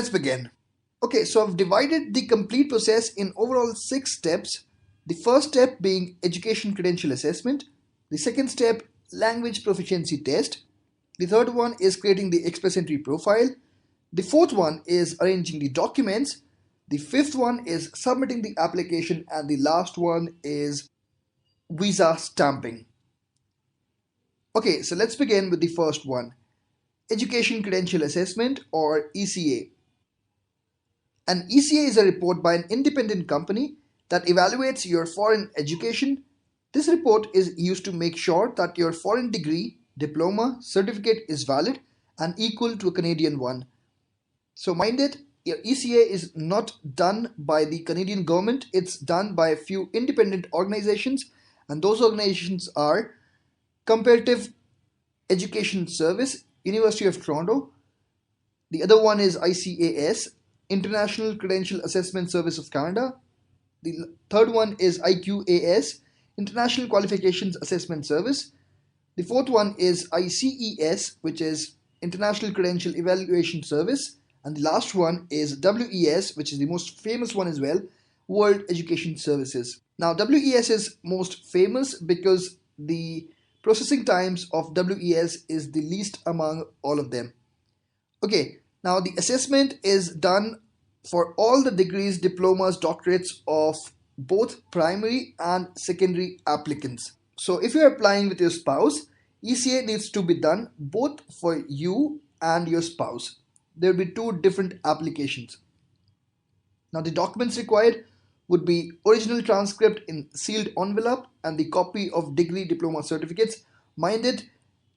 Let's begin. Okay, so I've divided the complete process in overall 6 steps. The first step being education credential assessment, the second step, language proficiency test, the third one is creating the express entry profile, the fourth one is arranging the documents, the fifth one is submitting the application, and the last one is visa stamping. Okay, so let's begin with the first one, education credential assessment or ECA. An ECA is a report by an independent company that evaluates your foreign education. This report is used to make sure that your foreign degree, diploma, certificate is valid and equal to a Canadian one. So mind it, your ECA is not done by the Canadian government, it's done by a few independent organizations, and those organizations are Comparative Education Service, University of Toronto. The other one is ICAS, International Credential Assessment Service of Canada. The third one is IQAS, International Qualifications Assessment Service. The fourth one is ICES, which is International Credential Evaluation Service. And the last one is WES, which is the most famous one as well, World Education Services. Now, WES is most famous because the processing times of WES is the least among all of them. Okay, now the assessment is done for all the degrees, diplomas, doctorates of both primary and secondary applicants. So if you're applying with your spouse, ECA needs to be done both for you and your spouse. There will be two different applications. Now the documents required would be original transcript in sealed envelope and the copy of degree diploma certificates. Mind it,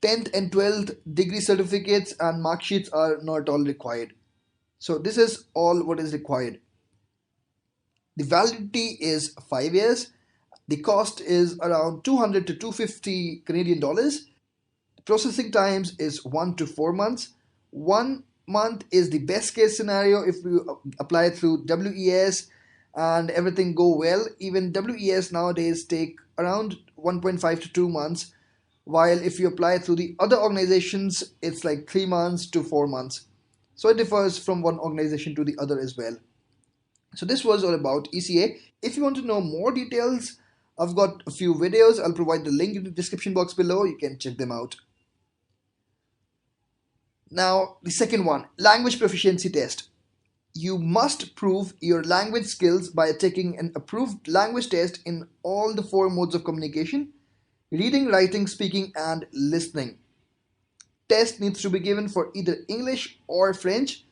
10th and 12th degree certificates and mark sheets are not all required. So this is all what is required. The validity is 5 years. The cost is around 200 to 250 Canadian dollars. Processing times is 1 to 4 months. 1 month is the best case scenario if you apply through WES and everything go well. Even WES nowadays take around 1.5 to 2 months, while if you apply through the other organizations it's like 3 months to 4 months. So it differs from one organization to the other as well. So this was all about ECA. If you want to know more details, I've got a few videos. I'll provide the link in the description box below. You can check them out. Now, the second one, language proficiency test. You must prove your language skills by taking an approved language test in all the 4 modes of communication: reading, writing, speaking, and listening. Test needs to be given for either English or French.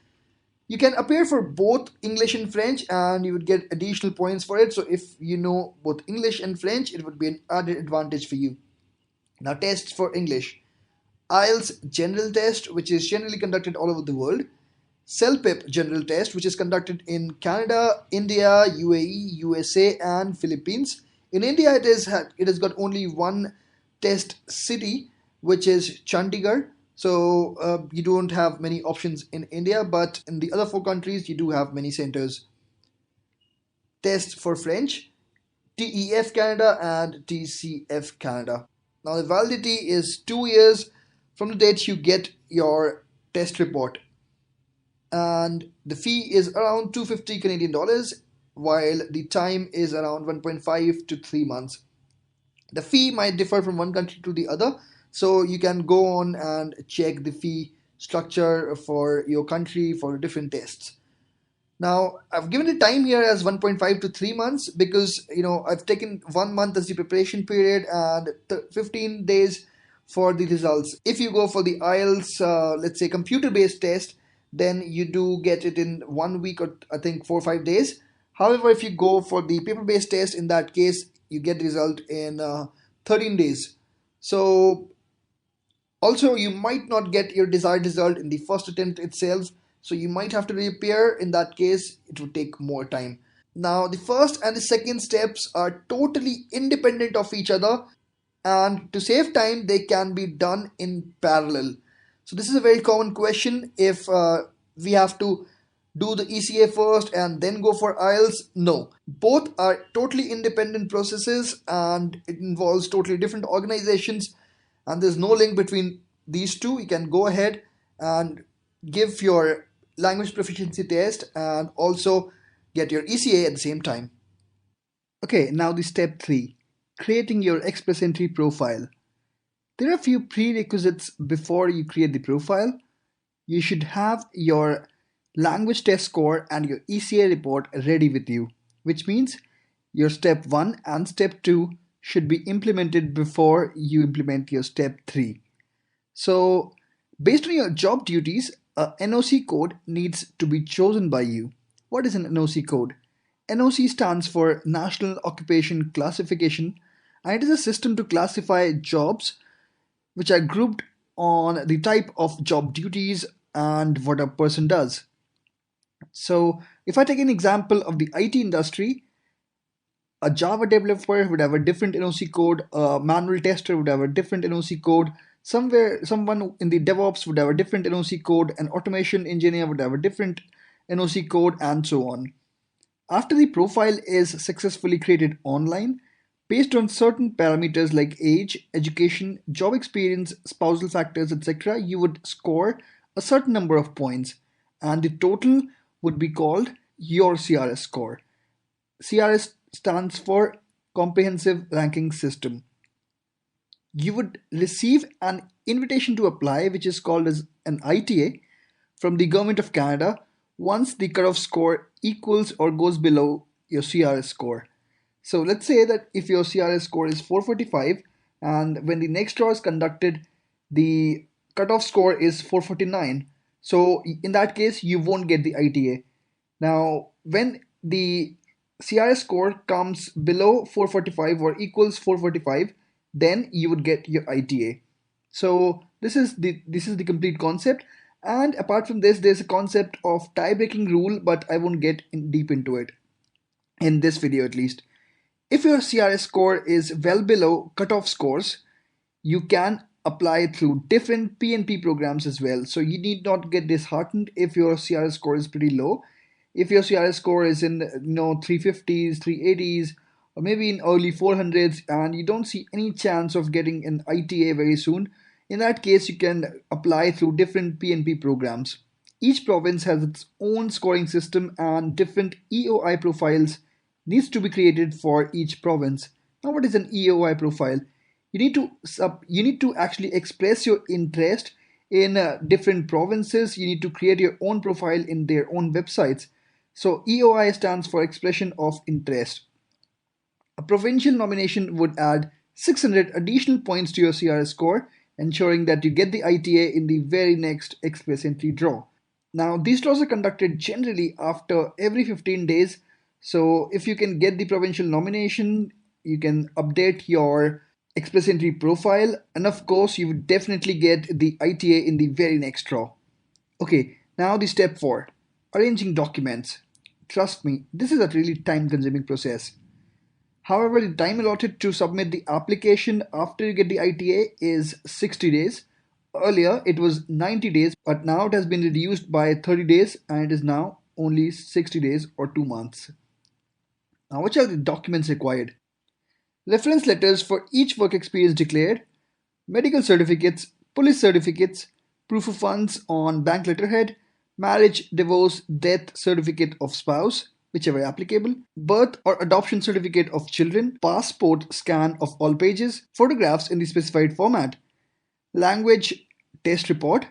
You can appear for both English and French and you would get additional points for it. So if you know both English and French, it would be an added advantage for you. Now, tests for English: IELTS general test, which is generally conducted all over the world; CELPIP general test, which is conducted in Canada, India, UAE, USA, and Philippines. In India, it has got only one test city, which is Chandigarh. So you don't have many options in India, but in the other 4 countries, you do have many centers. Test for French, TEF Canada and TCF Canada. Now the validity is 2 years from the date you get your test report, and the fee is around 250 Canadian dollars, while the time is around 1.5 to 3 months. The fee might differ from one country to the other, so you can go on and check the fee structure for your country for different tests. Now, I've given the time here as 1.5 to 3 months because I've taken 1 month as the preparation period and 15 days for the results. If you go for the IELTS, let's say computer-based test, then you do get it in 1 week or I think 4 or 5 days. However, if you go for the paper-based test, in that case, you get the result in 13 days. So also, you might not get your desired result in the first attempt itself, so you might have to reappear. In that case, it would take more time. Now, the first and the second steps are totally independent of each other, and to save time, they can be done in parallel. So this is a very common question. If we have to do the ECA first and then go for IELTS, no. Both are totally independent processes and it involves totally different organizations, and there's no link between these two. You can go ahead and give your language proficiency test, and also get your ECA at the same time. Okay, now the step 3, creating your Express Entry profile. There are a few prerequisites before you create the profile. You should have your language test score and your ECA report ready with you, which means your step 1 and step 2 should be implemented before you implement your step 3. So, based on your job duties, a NOC code needs to be chosen by you. What is an NOC code? NOC stands for National Occupation Classification, and it is a system to classify jobs which are grouped on the type of job duties and what a person does. So, if I take an example of the IT industry, a Java developer would have a different NOC code, a manual tester would have a different NOC code, someone in the DevOps would have a different NOC code, an automation engineer would have a different NOC code, and so on. After the profile is successfully created online, based on certain parameters like age, education, job experience, spousal factors, etc., you would score a certain number of points, and the total would be called your CRS score. CRS stands for Comprehensive Ranking System. You would receive an invitation to apply, which is called as an ITA, from the Government of Canada once the cutoff score equals or goes below your CRS score. So let's say that if your CRS score is 445 and when the next draw is conducted, the cutoff score is 449. So in that case, you won't get the ITA. Now, when the CRS score comes below 445 or equals 445, then you would get your ITA. So this is the complete concept. And apart from this, there's a concept of tie-breaking rule, but I won't get deep into it in this video at least. If your CRS score is well below cutoff scores, you can apply through different PNP programs as well. So you need not get disheartened if your CRS score is pretty low. If your CRS score is in 350s, 380s, or maybe in early 400s, and you don't see any chance of getting an ITA very soon, in that case you can apply through different PNP programs. Each province has its own scoring system and different EOI profiles needs to be created for each province. Now, what is an EOI profile? You need to actually express your interest in different provinces. You need to create your own profile in their own websites. So EOI stands for expression of interest. A provincial nomination would add 600 additional points to your CRS score, ensuring that you get the ITA in the very next Express Entry draw. Now, these draws are conducted generally after every 15 days. So if you can get the provincial nomination, you can update your Express Entry profile, and of course, you would definitely get the ITA in the very next draw. Okay, now the step 4, arranging documents. Trust me, this is a really time consuming process. However, the time allotted to submit the application after you get the ITA is 60 days. Earlier, it was 90 days, but now it has been reduced by 30 days and it is now only 60 days or 2 months. Now, which are the documents required? Reference letters for each work experience declared, medical certificates, police certificates, proof of funds on bank letterhead, marriage, divorce, death certificate of spouse, whichever applicable, birth or adoption certificate of children, passport scan of all pages, photographs in the specified format, language test report,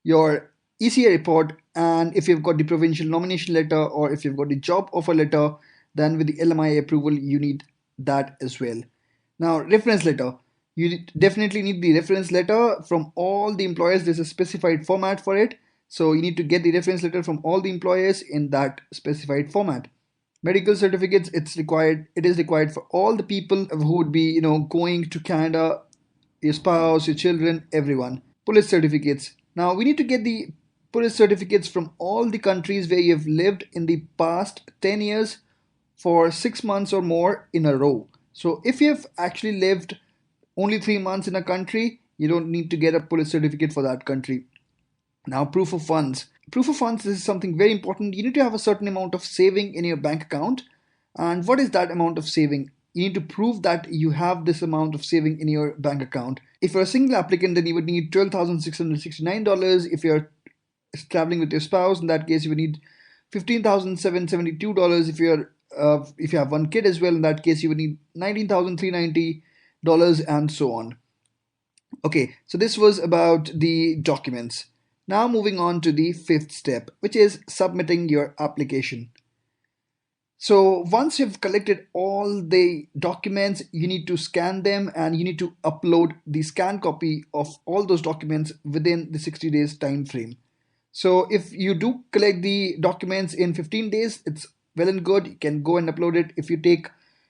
your ECA report, and if you've got the provincial nomination letter or if you've got the job offer letter, then with the LMIA approval, you need that as well. Now, reference letter. You definitely need the reference letter from all the employers. There's a specified format for it. So you need to get the reference letter from all the employers in that specified format. Medical certificates, it is required for all the people who would be, going to Canada, your spouse, your children, everyone. Police certificates. Now we need to get the police certificates from all the countries where you've lived in the past 10 years for 6 months or more in a row. So if you've actually lived only 3 months in a country, you don't need to get a police certificate for that country. Now, proof of funds. Proof of funds is something very important. You need to have a certain amount of saving in your bank account. And what is that amount of saving? You need to prove that you have this amount of saving in your bank account. If you're a single applicant, then you would need $12,669. If you're traveling with your spouse. In that case, you would need $15,772. If you have one kid as well, in that case, you would need $19,390, and so on. Okay, so this was about the documents. Now moving on to the fifth step, which is submitting your application. So once you've collected all the documents, you need to scan them and you need to upload the scanned copy of all those documents within the 60 days time frame. So if you do collect the documents in 15 days, it's well and good. You can go and upload it. If you take,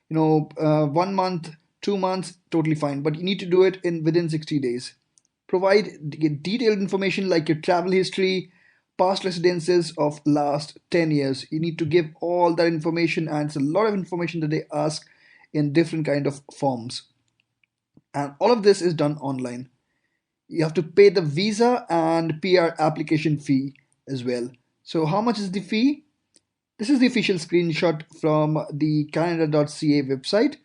1 month, 2 months, totally fine. But you need to do it in within 60 days. Provide detailed information like your travel history, past residences of last 10 years. You need to give all that information, and it's a lot of information that they ask in different kind of forms. And all of this is done online. You have to pay the visa and PR application fee as well. So how much is the fee? This is the official screenshot from the Canada.ca website.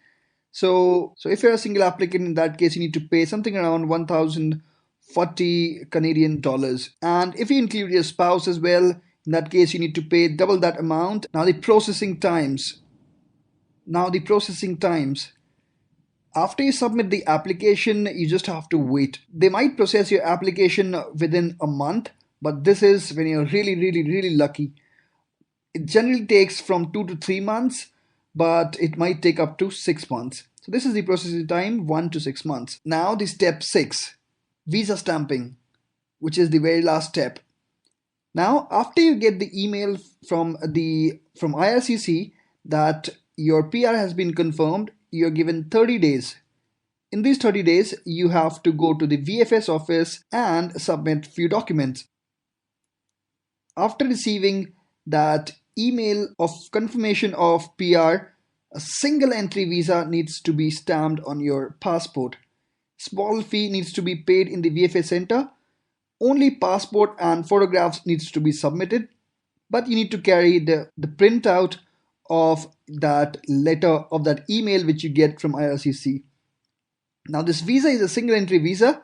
So if you're a single applicant, in that case, you need to pay something around 1,040 Canadian dollars. And if you include your spouse as well, in that case, you need to pay double that amount. Now the processing times. After you submit the application, you just have to wait. They might process your application within a month, but this is when you're really, really, really lucky. It generally takes from 2 to 3 months, but it might take up to 6 months. So this is the processing time, 1 to 6 months. Now the step 6, visa stamping, which is the very last step. Now, after you get the email from IRCC that your PR has been confirmed, you're given 30 days. In these 30 days, you have to go to the VFS office and submit few documents. After receiving that email of confirmation of PR, a single entry visa needs to be stamped on your passport. Small fee needs to be paid in the VFS center. Only passport and photographs needs to be submitted, but you need to carry the printout of that letter, of that email which you get from IRCC. Now this visa is a single entry visa,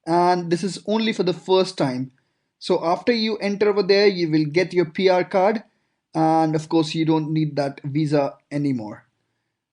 and this is only for the first time. So after you enter over there, you will get your PR card, and of course you don't need that visa anymore.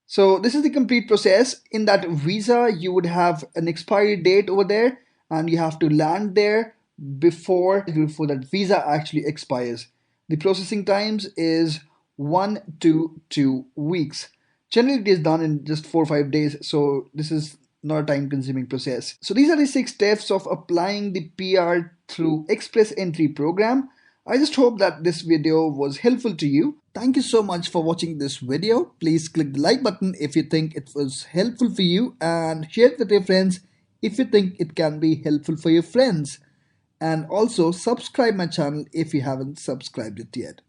So this is the complete process. In that visa, you would have an expiry date over there, and you have to land there before that visa actually expires. The processing times is 1 to 2 weeks. Generally, it is done in just 4 or 5 days, so this is not a time-consuming process. So these are the 6 steps of applying the PR through Express Entry program. I just hope that this video was helpful to you. Thank you so much for watching this video. Please click the like button if you think it was helpful for you, and share it with your friends if you think it can be helpful for your friends. And also subscribe my channel if you haven't subscribed it yet.